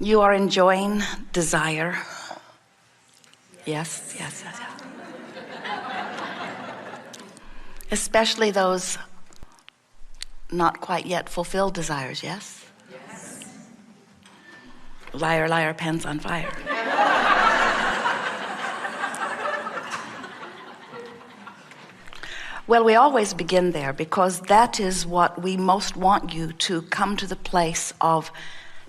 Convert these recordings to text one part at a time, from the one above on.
You are enjoying desire. Yes. Especially those not quite yet fulfilled desires, yes? Yes. Liar, liar, pants on fire. Well, we always begin there because that is what we most want you to come to the place of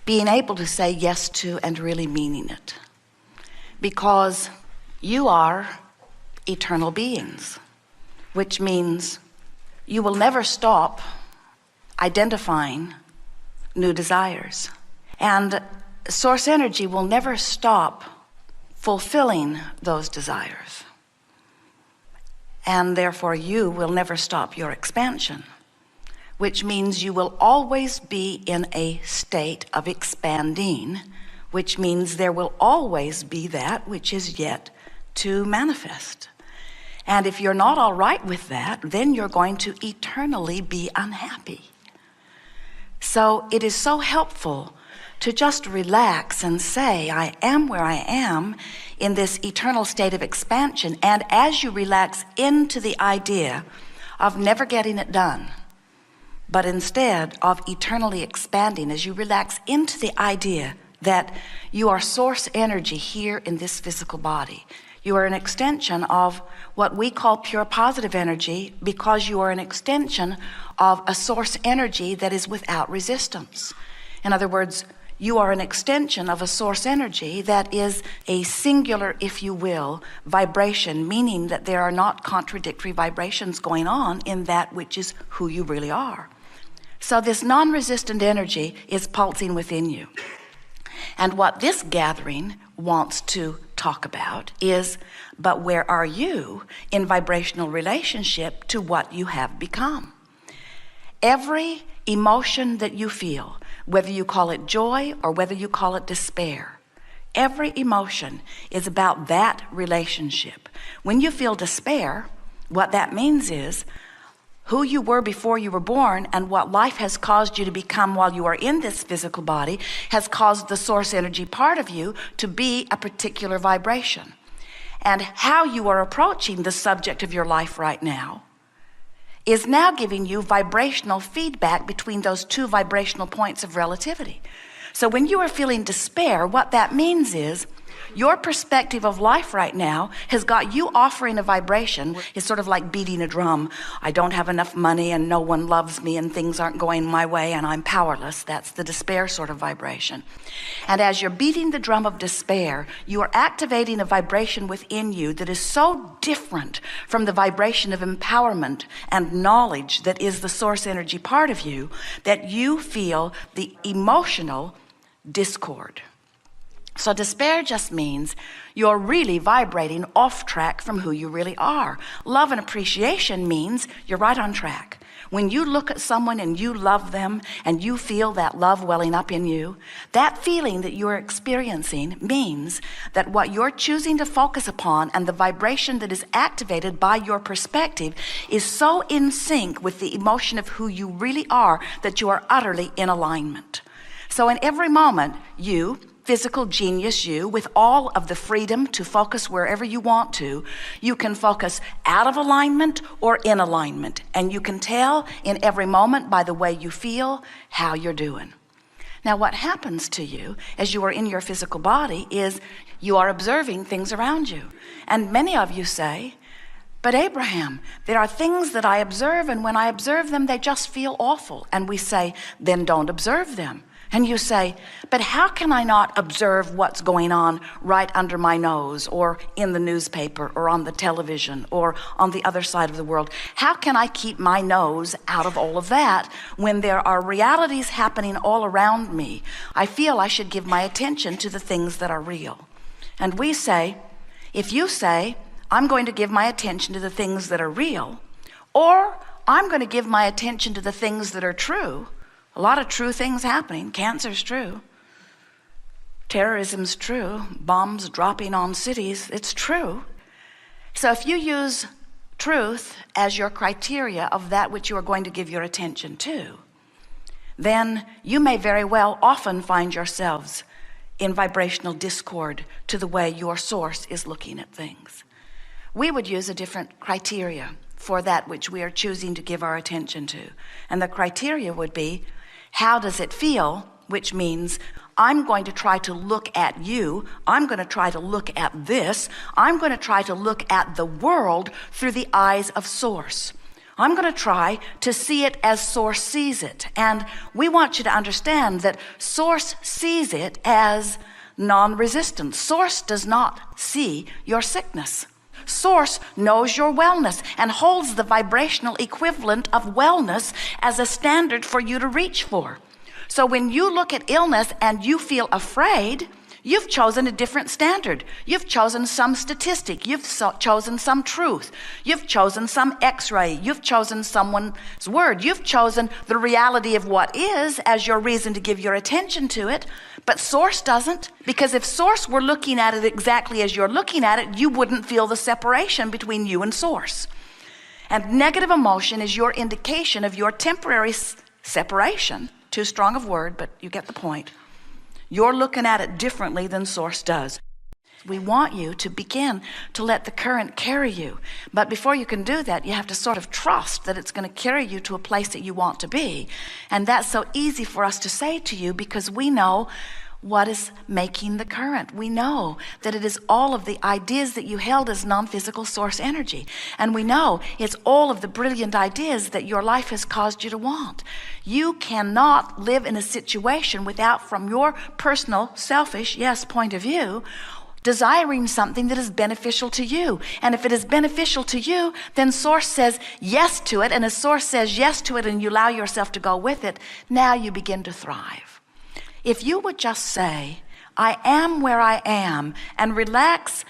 being able to say yes to and really meaning it. Because you are eternal beings, which means you will never stop identifying new desires. And source energy will never stop fulfilling those desires. And therefore you will never stop your expansion, which means you will always be in a state of expanding, which means there will always be that which is yet to manifest. And if you're not all right with that, then you're going to eternally be unhappy. So it is so helpful to just relax and say, I am where I am in this eternal state of expansion. And as you relax into the idea of never getting it done, but instead of eternally expanding, as you relax into the idea that you are source energy here in this physical body, you are an extension of what we call pure positive energy, because you are an extension of a source energy that is without resistance. In other words, you are an extension of a source energy that is a singular, if you will, vibration, meaning that there are not contradictory vibrations going on in that which is who you really are. So this non-resistant energy is pulsing within you. And what this gathering wants to talk about is, but where are you in vibrational relationship to what you have become? Every emotion that you feel, whether you call it joy or whether you call it despair, every emotion is about that relationship. When you feel despair, what that means is who you were before you were born and what life has caused you to become while you are in this physical body has caused the source energy part of you to be a particular vibration. And how you are approaching the subject of your life right now is now giving you vibrational feedback between those two vibrational points of relativity. So when you are feeling despair, what that means is your perspective of life right now has got you offering a vibration. It's sort of like beating a drum. I don't have enough money and no one loves me and things aren't going my way and I'm powerless. That's the despair sort of vibration. And as you're beating the drum of despair, you are activating a vibration within you that is so different from the vibration of empowerment and knowledge that is the source energy part of you, that you feel the emotional discord. So despair just means you're really vibrating off track from who you really are. Love and appreciation means you're right on track. When you look at someone and you love them and you feel that love welling up in you, that feeling that you're experiencing means that what you're choosing to focus upon and the vibration that is activated by your perspective is so in sync with the emotion of who you really are that you are utterly in alignment. So in every moment, you, physical genius you, with all of the freedom to focus wherever you want to, you can focus out of alignment or in alignment. And you can tell in every moment by the way you feel how you're doing. Now what happens to you as you are in your physical body is you are observing things around you. And many of you say, but Abraham, there are things that I observe and when I observe them, they just feel awful. And we say, then don't observe them. And you say, but how can I not observe what's going on right under my nose or in the newspaper or on the television or on the other side of the world? How can I keep my nose out of all of that when there are realities happening all around me? I feel I should give my attention to the things that are real. And we say, if you say, I'm going to give my attention to the things that are real, or I'm going to give my attention to the things that are true, a lot of true things happening. Cancer's true. Terrorism's true. Bombs dropping on cities, it's true. So if you use truth as your criteria of that which you are going to give your attention to, then you may very well often find yourselves in vibrational discord to the way your source is looking at things. We would use a different criteria for that which we are choosing to give our attention to. And the criteria would be, how does it feel? Which means, I'm going to try to look at you. I'm going to try to look at this. I'm going to try to look at the world through the eyes of source. I'm going to try to see it as source sees it. And we want you to understand that source sees it as non-resistant. Source does not see your sickness. Source knows your wellness and holds the vibrational equivalent of wellness as a standard for you to reach for. So when you look at illness and you feel afraid, you've chosen a different standard. You've chosen some statistic. You've chosen some truth. You've chosen some x-ray. You've chosen someone's word. You've chosen the reality of what is as your reason to give your attention to it. But source doesn't, because if source were looking at it exactly as you're looking at it, you wouldn't feel the separation between you and source. And negative emotion is your indication of your temporary separation. Too strong of word, but you get the point. You're looking at it differently than source does. We want you to begin to let the current carry you. But before you can do that, you have to sort of trust that it's going to carry you to a place that you want to be. And that's so easy for us to say to you because we know what is making the current. We know that it is all of the ideas that you held as non-physical source energy. And we know it's all of the brilliant ideas that your life has caused you to want. You cannot live in a situation without, from your personal, selfish, point of view, desiring something that is beneficial to you. And if it is beneficial to you, then source says yes to it. And as source says yes to it and you allow yourself to go with it, now you begin to thrive. If you would just say, I am where I am, and relax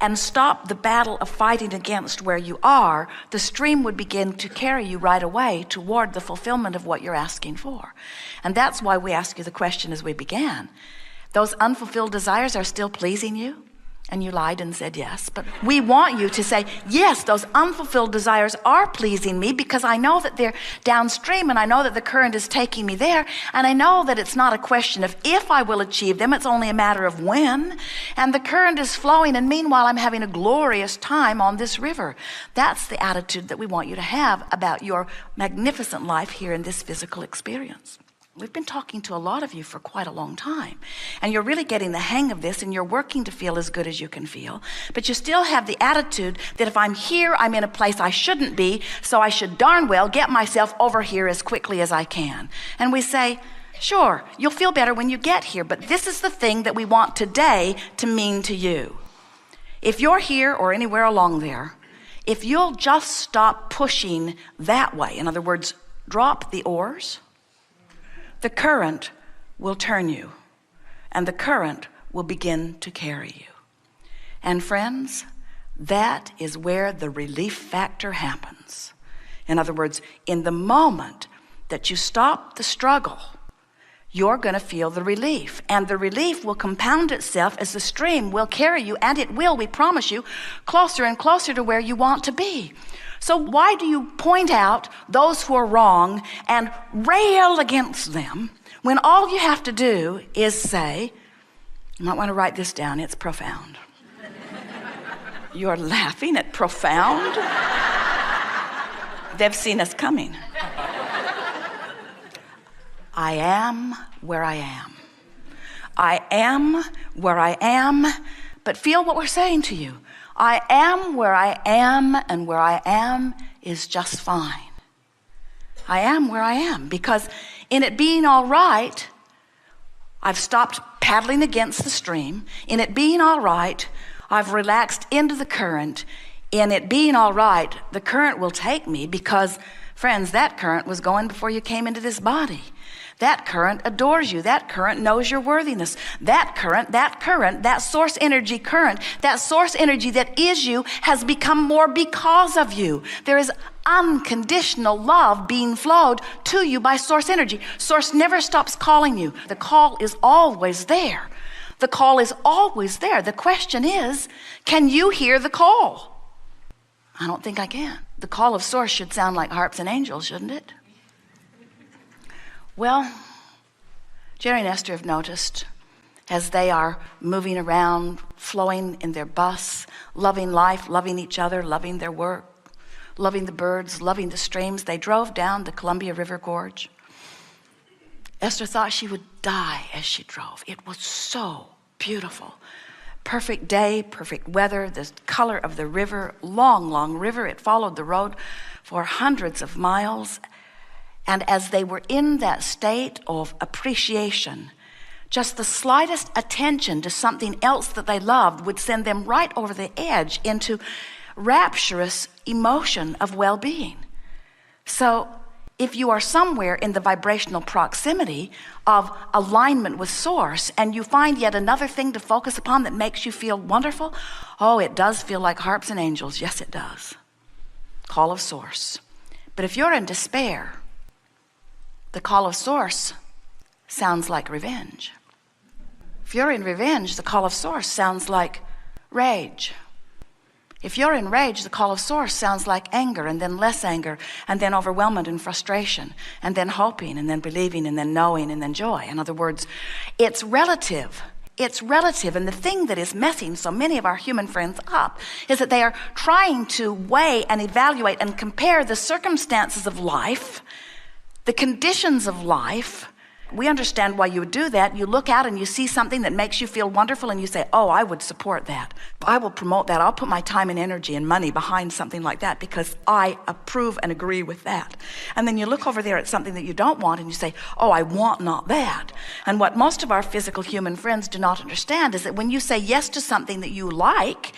and stop the battle of fighting against where you are, the stream would begin to carry you right away toward the fulfillment of what you're asking for. And that's why we ask you the question as we began. Those unfulfilled desires are still pleasing you? And you lied and said yes. But we want you to say, yes, those unfulfilled desires are pleasing me because I know that they're downstream and I know that the current is taking me there. And I know that it's not a question of if I will achieve them, it's only a matter of when. And the current is flowing and meanwhile I'm having a glorious time on this river. That's the attitude that we want you to have about your magnificent life here in this physical experience. We've been talking to a lot of you for quite a long time, and you're really getting the hang of this and you're working to feel as good as you can feel, but you still have the attitude that if I'm here, I'm in a place I shouldn't be, so I should darn well get myself over here as quickly as I can. And we say, sure, you'll feel better when you get here, but this is the thing that we want today to mean to you. If you're here or anywhere along there, if you'll just stop pushing that way, in other words, drop the oars, the current will turn you, and the current will begin to carry you. And friends, that is where the relief factor happens. In other words, in the moment that you stop the struggle, you're going to feel the relief, and the relief will compound itself as the stream will carry you, and it will, we promise you, closer and closer to where you want to be. So why do you point out those who are wrong and rail against them when all you have to do is say, you might want to write this down, it's profound. You're laughing at profound? They've seen us coming. I am where I am. I am where I am, but feel what we're saying to you. I am where I am, and where I am is just fine. I am where I am, because in it being all right, I've stopped paddling against the stream. In it being all right, I've relaxed into the current. In it being all right, the current will take me because, friends, that current was going before you came into this body. That current adores you. That current knows your worthiness. That current, that source energy current, that source energy that is you has become more because of you. There is unconditional love being flowed to you by source energy. Source never stops calling you. The call is always there. The call is always there. The question is, can you hear the call? I don't think I can. The call of source should sound like harps and angels, shouldn't it? Well, Jerry and Esther have noticed as they are moving around, flowing in their bus, loving life, loving each other, loving their work, loving the birds, loving the streams. They drove down the Columbia River Gorge. Esther thought she would die as she drove. It was so beautiful. Perfect day, perfect weather, the color of the river, long, long river. It followed the road for hundreds of miles. And as they were in that state of appreciation, just the slightest attention to something else that they loved would send them right over the edge into rapturous emotion of well-being. So if you are somewhere in the vibrational proximity of alignment with Source and you find yet another thing to focus upon that makes you feel wonderful, oh, it does feel like harps and angels. Yes, it does. Call of Source. But if you're in despair, the call of Source sounds like revenge. If you're in revenge, the call of Source sounds like rage. If you're in rage, the call of Source sounds like anger, and then less anger, and then overwhelmment and frustration, and then hoping, and then believing, and then knowing, and then joy. In other words, it's relative. It's relative. And the thing that is messing so many of our human friends up is that they are trying to weigh and evaluate and compare the circumstances of life, the conditions of life. We understand why you would do that. You look out and you see something that makes you feel wonderful and you say, oh, I would support that. I will promote that. I'll put my time and energy and money behind something like that because I approve and agree with that. And then you look over there at something that you don't want and you say, oh, I want not that. And what most of our physical human friends do not understand is that when you say yes to something that you like,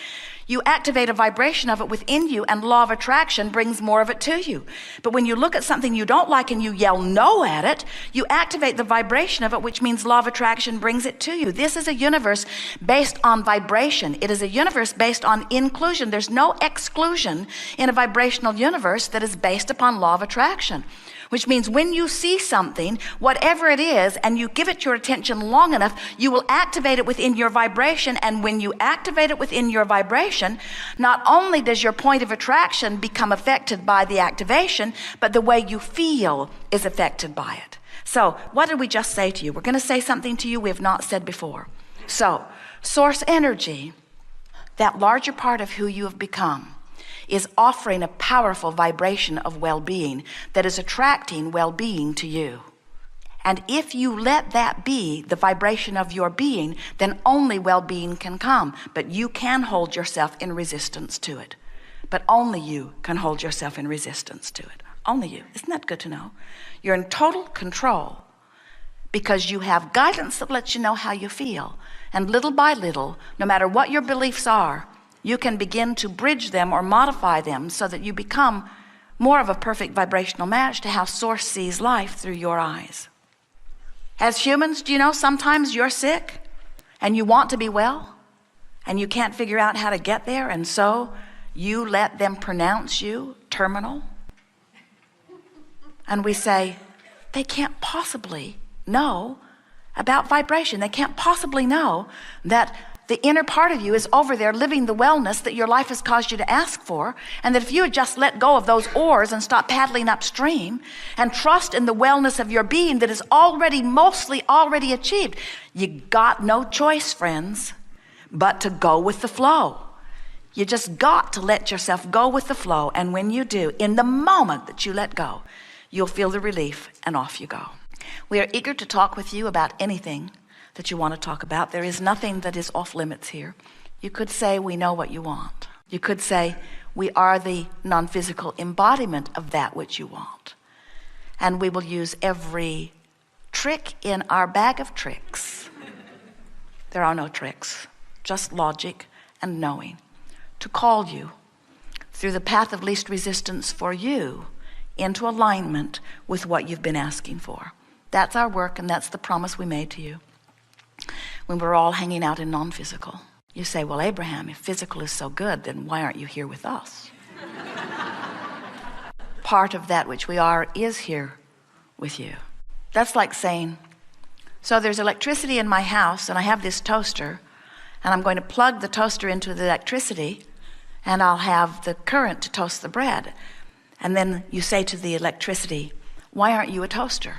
you activate a vibration of it within you, and law of attraction brings more of it to you. But when you look at something you don't like and you yell no at it, you activate the vibration of it, which means law of attraction brings it to you. This is a universe based on vibration. It is a universe based on inclusion. There's no exclusion in a vibrational universe that is based upon law of attraction. Which means when you see something, whatever it is, and you give it your attention long enough, you will activate it within your vibration. And when you activate it within your vibration, not only does your point of attraction become affected by the activation, but the way you feel is affected by it. So what did we just say to you? We're going to say something to you we have not said before. So source energy, that larger part of who you have become, is offering a powerful vibration of well-being that is attracting well-being to you. And if you let that be the vibration of your being, then only well-being can come. But you can hold yourself in resistance to it. But only you can hold yourself in resistance to it. Only you. Isn't that good to know? You're in total control because you have guidance that lets you know how you feel. And little by little, no matter what your beliefs are, you can begin to bridge them or modify them so that you become more of a perfect vibrational match to how Source sees life through your eyes. As humans, do you know sometimes you're sick and you want to be well and you can't figure out how to get there, and so you let them pronounce you terminal? And we say, they can't possibly know about vibration. They can't possibly know that the inner part of you is over there living the wellness that your life has caused you to ask for, and that if you had just let go of those oars and stop paddling upstream and trust in the wellness of your being that is mostly already achieved, you got no choice, friends, but to go with the flow. You just got to let yourself go with the flow, and when you do, in the moment that you let go, you'll feel the relief, and off you go. We are eager to talk with you about anything that you want to talk about. There is nothing that is off limits here. You could say, we know what you want. You could say, we are the non-physical embodiment of that which you want. And we will use every trick in our bag of tricks. There are no tricks, just logic and knowing, to call you through the path of least resistance for you into alignment with what you've been asking for. That's our work, and that's the promise we made to you when we're all hanging out in non-physical. You say, well, Abraham, if physical is so good, then why aren't you here with us? Part of that which we are is here with you. That's like saying, so there's electricity in my house and I have this toaster and I'm going to plug the toaster into the electricity and I'll have the current to toast the bread. And then you say to the electricity, why aren't you a toaster?